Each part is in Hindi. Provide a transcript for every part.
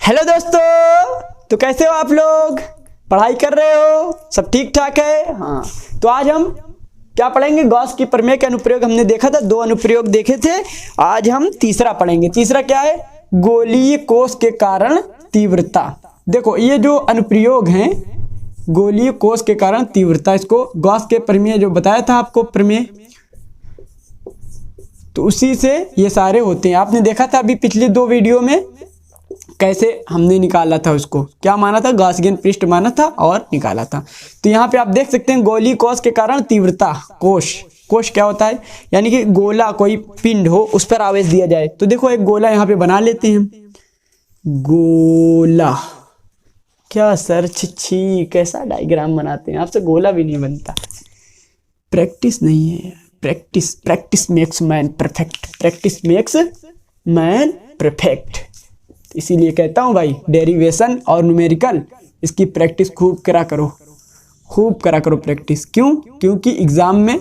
हेलो दोस्तों, तो कैसे हो आप लोग? पढ़ाई कर रहे हो? सब ठीक ठाक है? हाँ, तो आज हम क्या पढ़ेंगे? गॉस की प्रमेय के अनुप्रयोग हमने देखा था, 2 अनुप्रयोग देखे थे। आज हम तीसरा पढ़ेंगे। तीसरा क्या है? गोलीय कोष के कारण तीव्रता। देखो ये जो अनुप्रयोग हैं, गोलीय कोष के कारण तीव्रता, इसको गॉस के प्रमेय जो बताया था आपको प्रमेय, तो उसी से ये सारे होते हैं। आपने देखा था अभी पिछले 2 वीडियो में कैसे हमने निकाला था, उसको क्या माना था, गॉसियन पृष्ठ माना था और निकाला था। तो यहाँ पे आप देख सकते हैं गोलीय कोष के कारण तीव्रता। कोष क्या होता है? यानी कि गोला, कोई पिंड हो उस पर आवेश दिया जाए। तो देखो एक गोला यहाँ पे बना लेते हैं। गोला, क्या सर छी कैसा डायग्राम बनाते हैं, आपसे गोला भी नहीं बनता। प्रैक्टिस नहीं है, practice makes man perfect, practice makes man perfect. इसीलिए कहता हूँ भाई, डेरिवेशन और न्यूमेरिकल इसकी प्रैक्टिस खूब करा करो, खूब करा करो प्रैक्टिस। क्यों? क्योंकि एग्जाम में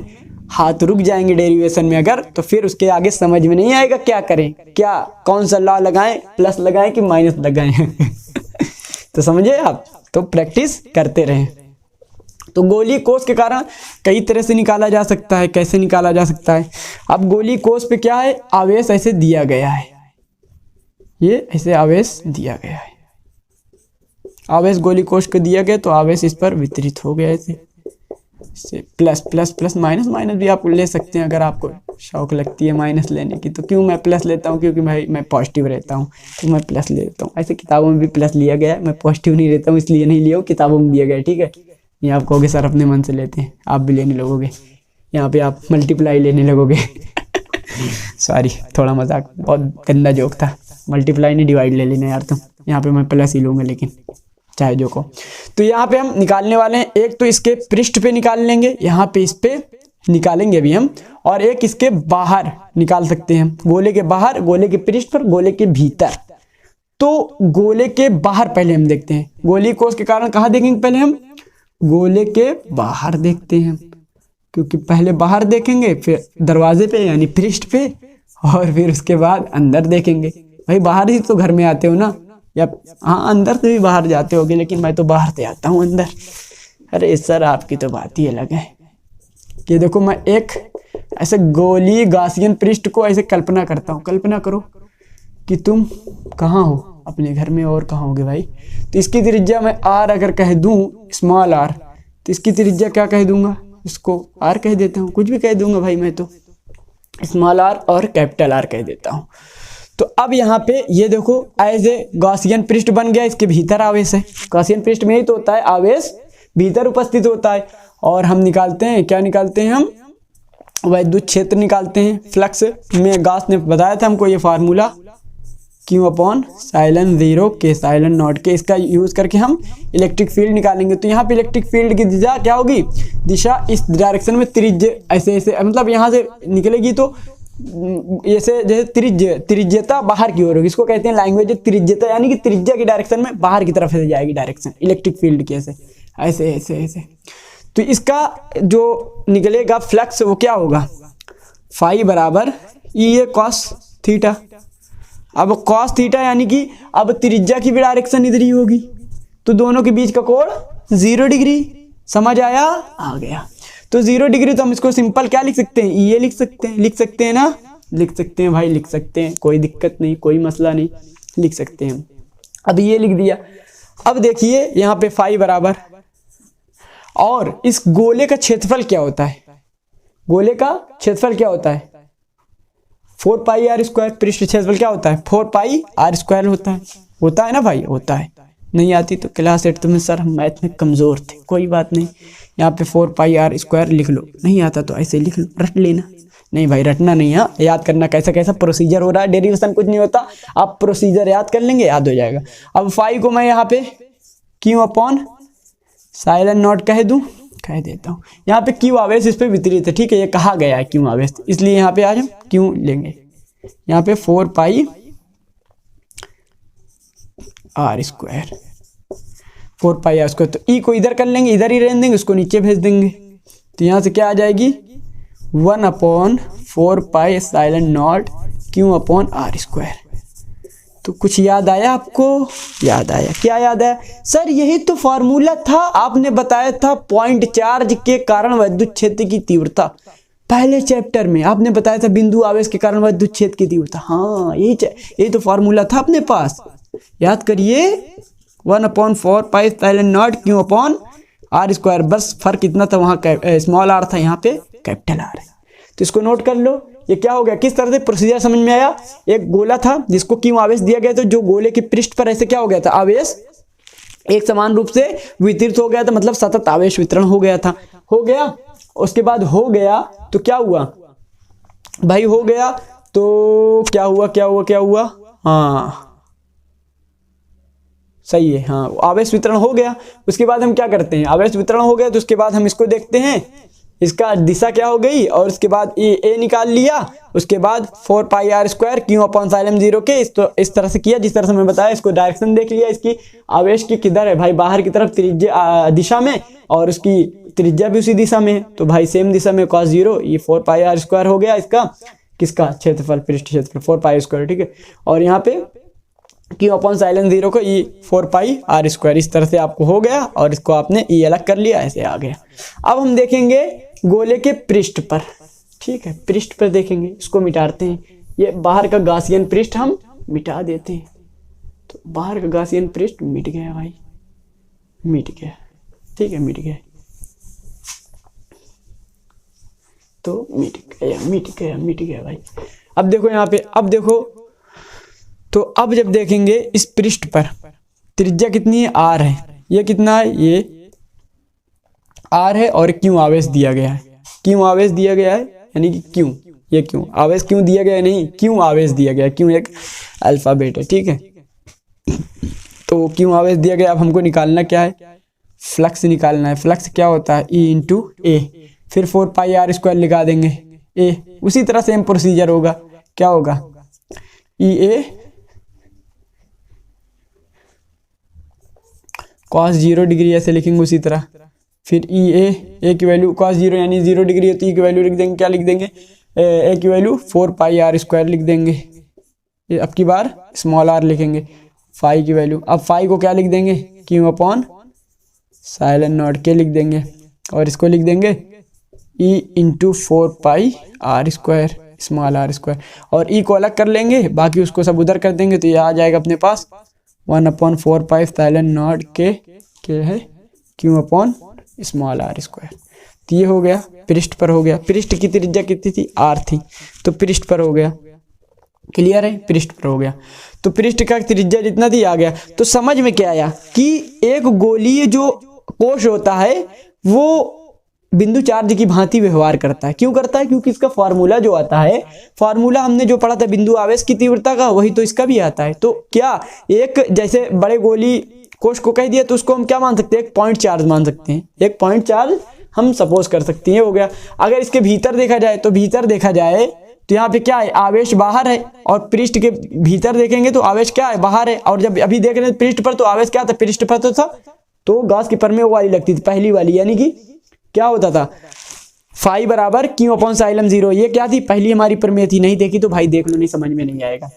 हाथ रुक जाएंगे डेरिवेशन में अगर, तो फिर उसके आगे समझ में नहीं आएगा क्या करें, क्या कौन सा लॉ लगाएं, प्लस लगाएं कि माइनस लगाएं। तो समझे आप, तो प्रैक्टिस करते रहें। तो गोलीय कोष के कारण कई तरह से निकाला जा सकता है। कैसे निकाला जा सकता है? अब गोलीय कोष पे क्या है, आवेश ऐसे दिया गया है, ये ऐसे आवेश दिया गया है, आवेश गोलीय कोष को दिया गया, तो आवेश इस पर वितरित हो गया ऐसे plus plus plus minus. Minus भी आप ले सकते हैं अगर आपको शौक लगती है माइनस लेने की। तो क्यों मैं प्लस लेता हूँ? क्योंकि भाई मैं पॉजिटिव रहता हूँ, तो मैं प्लस ले लेता हूँ। ऐसे किताबों में भी प्लस लिया गया है, मैं पॉजिटिव नहीं रहता हूँ इसलिए नहीं लिया हूँ, किताबों में दिया गया है। ठीक है, ये आप कहोगे सर अपने मन से लेते हैं, आप भी लेने लगोगे, यहाँ पे आप मल्टीप्लाई लेने लगोगे। सॉरी, थोड़ा मजाक, बहुत गंदा जोक था। मल्टीप्लाई नहीं डिवाइड ले लेना यार तुम, यहाँ पे मैं प्लस ही लूँगा लेकिन चाहे जो को। तो यहाँ पे हम निकालने वाले हैं, एक तो इसके पृष्ठ पे निकाल लेंगे, यहाँ पे इस पे निकालेंगे अभी हम, और एक इसके बाहर निकाल सकते हैं, गोले के बाहर, गोले के पृष्ठ पर, गोले के भीतर। तो गोले के बाहर पहले हम देखते हैं। गोलीय कोष के कारण कहाँ देखेंगे? पहले हम गोले के बाहर देखते हैं, क्योंकि पहले बाहर देखेंगे, फिर दरवाजे पे यानी पृष्ठ पे, और फिर उसके बाद अंदर देखेंगे। भाई बाहर ही तो घर में आते हो ना, या हाँ अंदर से भी बाहर जाते होगे, लेकिन मैं तो बाहर से आता हूँ अंदर। अरे सर आपकी तो बात ही अलग है। कि देखो मैं एक ऐसे गोलीय गॉसियन पृष्ठ को ऐसे कल्पना करता हूँ। कल्पना करो कि तुम कहाँ हो, अपने घर में, और कहाँ होगे भाई। तो इसकी त्रिज्या मैं आर अगर कह दूँ, स्मॉल आर, तो इसकी त्रिज्या क्या कह दूंगा? इसको आर कह देता हूँ, कुछ भी कह दूंगा भाई, मैं तो स्मॉल आर और कैपिटल आर कह देता हूँ। तो अब यहाँ पे ये देखो एज ए गॉसियन पृष्ठ बन गया, इसके भीतर आवेश है। गॉसियन पृष्ठ में ही तो होता है आवेश, भीतर उपस्थित होता है। और हम निकालते हैं, क्या निकालते हैं? हम वैद्युत क्षेत्र निकालते हैं। फ्लक्स में गॉस ने बताया था हमको ये फार्मूला, Q/σ0 K σ0 के, इसका यूज करके हम इलेक्ट्रिक फील्ड निकालेंगे। तो यहाँ पे इलेक्ट्रिक फील्ड की दिशा क्या होगी? दिशा इस डायरेक्शन में, त्रिज्य ऐसे ऐसे, मतलब यहाँ से निकलेगी तो ऐसे, जैसे त्रिज्यता बाहर की ओर होगी, इसको कहते हैं लैंग्वेज त्रिज्यता, यानी कि त्रिज्या की डायरेक्शन में बाहर की तरफ से जाएगी डायरेक्शन इलेक्ट्रिक फील्ड की, ऐसे ऐसे ऐसे ऐसे। तो इसका जो निकलेगा फ्लक्स वो क्या होगा? फाई बराबर E cos थीटा। अब cos थीटा यानी कि अब त्रिज्या की भी डायरेक्शन इधर ही होगी, तो दोनों के बीच का कोण 0 डिग्री। समझ आया? आ गया। तो 0 डिग्री, तो हम इसको सिंपल क्या लिख सकते हैं? ये लिख सकते हैं, लिख सकते हैं ना, लिख सकते हैं भाई, लिख सकते हैं, कोई दिक्कत नहीं, कोई मसला नहीं, लिख सकते हैं। अब ये लिख दिया। अब देखिए यहाँ पे फाई बराबर, और इस गोले का क्षेत्रफल क्या होता है? गोले का क्षेत्रफल क्या होता है? 4πr²। पृष्ठ क्षेत्रफल क्या होता है? 4πr² होता है ना भाई, होता है। नहीं आती तो क्लास 8 में सर हम मैथ में कमजोर थे, कोई बात नहीं, यहाँ पे 4πr² लिख लो। नहीं आता तो ऐसे लिख लो, रट लेना। नहीं भाई रटना नहीं है, याद करना कैसा कैसा प्रोसीजर हो रहा है। डेरिवेशन कुछ नहीं होता, आप प्रोसीजर याद कर लेंगे, याद हो जाएगा। अब फाई को मैं यहाँ पे Q/σ0 कह दूं, कह देता हूँ। यहाँ पे Q आवेश इस पे वितरित है, ठीक है, ये कहा गया है Q आवेश, इसलिए यहाँ पे आज हम Q लेंगे। यहाँ पे 4πr², 4πr², तो E को इधर कर लेंगे, इधर ही रहने देंगे, उसको नीचे भेज देंगे। तो यहाँ से क्या आ जाएगी? 1/4πε0 Q/r²। तो कुछ याद आया आपको? याद आया? क्या याद आया? सर यही तो फॉर्मूला था, आपने बताया था पॉइंट चार्ज के कारण विद्युत क्षेत्र की तीव्रता, पहले चैप्टर में आपने बताया था बिंदु आवेश के कारण विद्युत क्षेत्र की तीव्रता। हाँ यही तो फॉर्मूला था अपने पास, याद करिए। 1/4 pi epsilon naught q upon r square, बस फर्क इतना था, वहाँ स्मॉल आर था, यहाँ पे कैपिटल आर है। तो इसको नोट कर लो। ये क्या हो गया, किस तरह से प्रोसीजर समझ में आया? एक गोला था जिसको क्यों आवेश दिया गया था, जो गोले के पृष्ठ पर ऐसे क्या हो गया था, आवेश एक समान रूप से वितरित हो गया था, मतलब सतत आवेश वितरण हो गया था। हो गया, उसके बाद हो गया तो क्या हुआ भाई, हो गया तो क्या हुआ, क्या हुआ, क्या हुआ? हाँ सही है, हाँ आवेश वितरण हो गया। उसके बाद हम क्या करते हैं, आवेश वितरण हो गया तो उसके बाद हम इसको देखते हैं, इसका दिशा क्या हो गई, और उसके बाद ए निकाल लिया। उसके बाद 4 pi r square q upon साइलम 0 के इस तरह से किया जिस तरह से मैं बताया। इसको डायरेक्शन देख लिया, इसकी आवेश की किधर है भाई, बाहर की तरफ त्रिज्या दिशा में, और उसकी त्रिज्या भी उसी दिशा में है, तो भाई सेम दिशा में cos 0, ये 4 पाई आर स्क्वायर हो गया इसका, किसका क्षेत्रफल, पृष्ठ क्षेत्रफल 4 पाई स्क्वायर, ठीक है। और यहाँ पे क्यू अपॉन साइलन 0 को ई 4 पाई आर स्क्वायर, इस तरह से आपको हो गया, और इसको आपने ई अलग कर लिया, ऐसे आ गया। अब हम देखेंगे गोले के पृष्ठ पर, ठीक है, पृष्ठ पर देखेंगे, इसको मिटाते हैं। ये बाहर का गासियन पृष्ठ हम मिटा देते हैं, तो बाहर का गासियन पृष्ठ मिट गया भाई, मिट गया, ठीक है, मिट गया, तो मिट गया, मिट गया, मिट गया भाई। अब देखो यहाँ पे, अब देखो, तो अब जब देखेंगे इस पृष्ठ पर त्रिज्या कितनी है, आर है, ये कितना है, ये आर है, और क्यों आवेश दिया गया है, क्यों आवेश दिया गया है, यानी कि क्यों, ये क्यों आवेश क्यों दिया गया है, नहीं क्यों आवेश दिया गया है, क्यों एक अल्फाबेट है, ठीक है। तो क्यों आवेश दिया गया, अब हमको निकालना क्या है, फ्लक्स निकालना है। फ्लक्स क्या होता है, ई इंटू ए, फिर 4 पाई आर स्क्वायर लिखा देंगे ए, उसी तरह सेम प्रोसीजर होगा, क्या होगा, ई ए cos 0 डिग्री ऐसे लिखेंगे उसी तरह, फिर ई ए की वैल्यू cos 0 यानी 0 डिग्री है, तो ई की वैल्यू लिख देंगे, क्या लिख देंगे, ए की वैल्यू 4 पाई आर स्क्वायर लिख देंगे। ये अब की बार स्मॉल आर लिखेंगे, फाई की वैल्यू, अब फाई को क्या लिख देंगे, क्यू अपॉन साइलन नॉट के लिख देंगे, और इसको लिख देंगे e into 4 pi r square small r square, और ई को अलग कर लेंगे, बाकी उसको सब उधर कर देंगे, तो ये आ जाएगा अपने पास 1/4 पाई साइलन नॉट के है q upon small r square. तो ये हो गया, पृष्ठ पर हो गया, पृष्ठ की त्रिज्या कितनी थी, आर थी, तो पृष्ठ पर हो गया, क्लियर है, पृष्ठ पर हो गया, तो पृष्ठ का त्रिज्या जितना थी आ गया। तो समझ में क्या आया कि एक गोलीय जो कोश होता है वो बिंदु चार्ज की भांति व्यवहार करता है। क्यों करता है, क्योंकि इसका फॉर्मूला जो आता है, फॉर्मूला हमने जो पढ़ा था बिंदु आवेश की तीव्रता का, वही तो इसका भी आता है। तो क्या एक जैसे बड़े गोली कोश को कह दिया तो उसको हम क्या मान सकते हैं, एक पॉइंट चार्ज मान सकते हैं, एक पॉइंट चार्ज हम सपोज कर सकते हैं, हो गया। अगर इसके भीतर देखा जाए, तो भीतर देखा जाए तो यहाँ पे क्या है, आवेश बाहर है, और पृष्ठ के भीतर देखेंगे तो आवेश क्या है, बाहर है। और जब अभी देख रहे हैं पृष्ठ पर, तो आवेश क्या था, पृष्ठ पर तो था, तो गॉस की प्रमेय वाली लगती थी, पहली वाली, यानी कि क्या होता था, फाई बराबर क्यू अपॉन साइलम 0, ये क्या थी, पहली हमारी प्रमेय थी। नहीं देखी तो भाई देख लो, नहीं समझ में नहीं आएगा।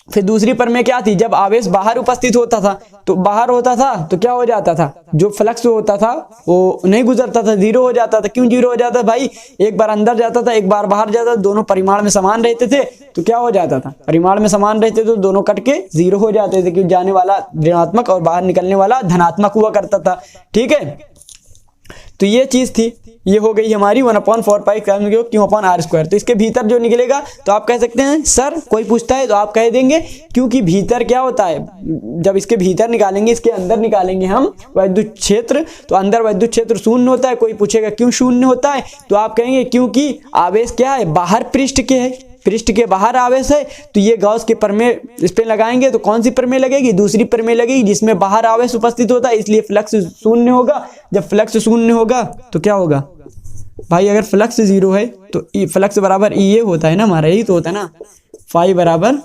फिर दूसरी प्रमेय क्या थी, जब आवेश बाहर उपस्थित होता था, तो बाहर होता था तो क्या हो जाता था, जो फ्लक्स होता था वो नहीं गुजरता था, 0 हो जाता था। क्यों 0 हो जाता भाई, एक बार अंदर जाता था, एक बार बाहर जाता था, दोनों परिमाण में समान रहते थे, तो क्या हो जाता था, परिमाण में समान रहते तो दोनों कट के 0 हो जाते थे, क्योंकि जाने वाला ऋणात्मक और बाहर निकलने वाला धनात्मक हुआ करता था, ठीक है। तो ये चीज थी, ये हो गई हमारी 1/4 पाई क्यू अपॉन आर स्क्वायर। तो इसके भीतर जो निकलेगा, तो आप कह सकते हैं सर, कोई पूछता है तो आप कह देंगे, क्योंकि भीतर क्या होता है, जब इसके भीतर निकालेंगे, इसके अंदर निकालेंगे हम विद्युत क्षेत्र, तो अंदर विद्युत क्षेत्र शून्य होता है। कोई पूछेगा क्यों शून्य होता है, तो आप कहेंगे क्योंकि आवेश क्या है, बाहर पृष्ठ के है, पृष्ठ के बाहर आवेश है, तो ये गॉस के प्रमेय इस पे लगाएंगे, तो कौन सी प्रमेय लगेगी, दूसरी प्रमेय लगेगी, जिसमें बाहर आवेश उपस्थित होता है, इसलिए फ्लक्स शून्य होगा। जब फ्लक्स शून्य होगा तो क्या होगा भाई, अगर फ्लक्स 0 है तो फ्लक्स बराबर ई ए होता है ना हमारा, यही तो होता है ना, फाई बराबर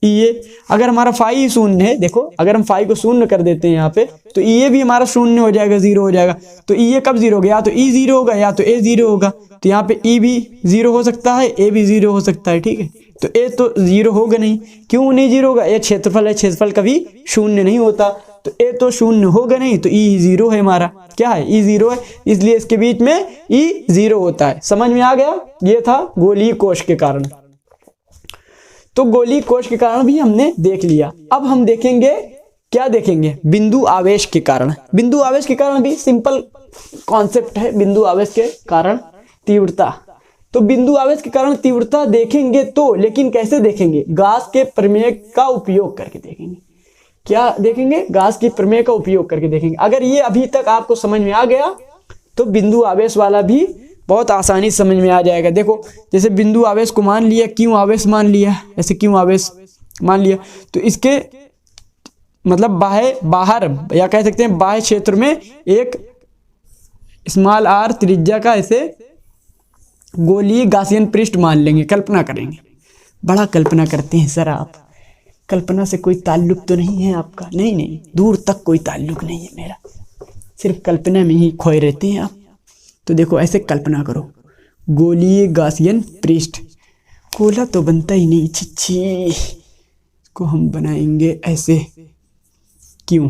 ई ए। अगर हमारा फाई शून्य है, देखो अगर हम फाई को शून्य कर देते हैं यहाँ पे, तो ई ए भी हमारा शून्य हो जाएगा, 0 हो जाएगा। तो ई ए कब 0 होगा, या तो ई 0 होगा या तो ए 0 होगा। तो यहाँ पे ई भी 0 हो सकता है, ए भी 0 हो सकता है, ठीक है। तो ए तो जीरो होगा नहीं। क्यों नहीं जीरो होगा? ये क्षेत्रफल है, क्षेत्रफल कभी शून्य नहीं होता, तो ए तो शून्य होगा नहीं, तो ई जीरो है हमारा। क्या है? ई जीरो है, इसलिए इसके बीच में ई जीरो होता है। समझ में आ गया? ये था गोलीय कोश के कारण। तो गोलीय कोश के कारण भी हमने देख लिया। अब हम देखेंगे, क्या देखेंगे? बिंदु आवेश के कारण। बिंदु आवेश के कारण भी सिंपल कॉन्सेप्ट है। बिंदु आवेश के कारण तीव्रता, तो बिंदु आवेश के कारण तीव्रता देखेंगे तो, लेकिन कैसे देखेंगे? गाउस के प्रमेय का उपयोग करके देखेंगे। क्या देखेंगे? गाउस के प्रमेय का उपयोग करके देखेंगे। अगर ये अभी तक आपको समझ में आ गया तो बिंदु आवेश वाला भी बहुत आसानी से समझ में आ जाएगा। देखो, जैसे बिंदु आवेश को मान लिया, क्यों आवेश मान लिया, ऐसे क्यों आवेश मान लिया, तो इसके मतलब बाहर या कह सकते हैं बाह्य क्षेत्र में एक स्मॉल आर त्रिज्या का ऐसे गोलीय गासियन पृष्ठ मान लेंगे, कल्पना करेंगे। बड़ा कल्पना करते हैं सर आप, कल्पना से कोई ताल्लुक तो नहीं है आपका? नहीं नहीं, दूर तक कोई ताल्लुक नहीं है मेरा, सिर्फ कल्पना में ही खोए रहते हैं आप। तो देखो, ऐसे कल्पना करो, गोलीय गासियन पृष्ठ, गोला तो बनता ही नहीं, छिछी, इसको हम बनाएंगे ऐसे। क्यों?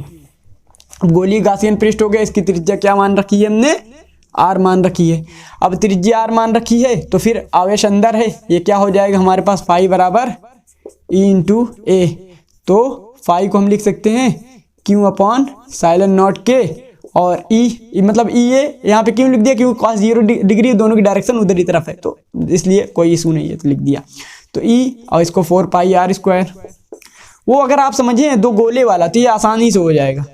अब गोलीय गासियन पृष्ठ हो गया, इसकी त्रिज्या क्या मान रखी है हमने? आर मान रखी है। अब त्रिज्या आर मान रखी है तो फिर आवेश अंदर है, ये क्या हो जाएगा हमारे पास? फाई बराबर ई इंटू ए। तो फाई को हम लिख सकते हैं क्यू अपॉन साइलन नॉट के, और ई मतलब ई ए यहाँ पे क्यों लिख दिया? क्योंकि cos 0 डिग्री दोनों की डायरेक्शन उधर ही तरफ है, तो इसलिए कोई इशू नहीं है, तो लिख दिया। तो ई और इसको 4 पाई आर स्क्वायर। वो अगर आप समझे दो गोले वाला तो ये आसानी से हो जाएगा।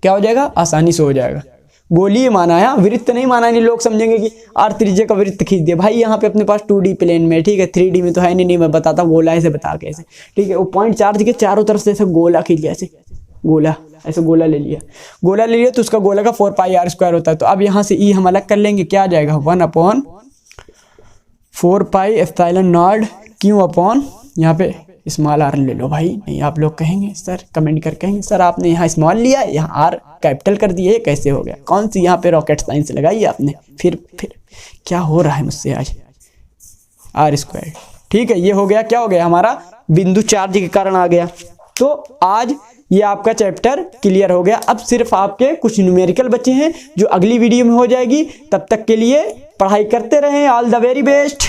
क्या हो जाएगा? आसानी से हो जाएगा। गोलीय माना है, वृत्त नहीं माना। नहीं लोग समझेंगे कि आर त्रिज्या का वृत्त खींच दिया। भाई यहाँ पे अपने पास 2D प्लेन में, ठीक है, 3D में तो है नहीं, मैं बताता हूँ गोला ऐसे बता के ऐसे, ठीक है। वो पॉइंट चार्ज के चारों तरफ से ऐसे गोला खींच लिया, ऐसे गोला, ऐसे गोला ले लिया, गोला ले लिया तो उसका गोला का 4 पाई आर स्क्वायर होता है। तो अब यहाँ से ई हम अलग कर लेंगे, क्या आ जाएगा? 1/4 pi epsilon naught q upon, यहाँ पे स्मॉल आर ले लो भाई। नहीं, आप लोग कहेंगे सर, कमेंट कर कहेंगे सर आपने यहाँ स्मॉल लिया, यहाँ आर कैपिटल कर दिया, ये कैसे हो गया? कौन सी यहाँ पे रॉकेट साइंस लगाई आपने? फिर क्या हो रहा है मुझसे आज? आर स्क्वायर, ठीक है। ये हो गया, क्या हो गया हमारा? बिंदु चार्ज के कारण आ गया। तो आज ये आपका चैप्टर क्लियर हो गया। अब सिर्फ आपके कुछ न्यूमेरिकल बचे हैं जो अगली वीडियो में हो जाएगी। तब तक के लिए पढ़ाई करते रहें। All the very best.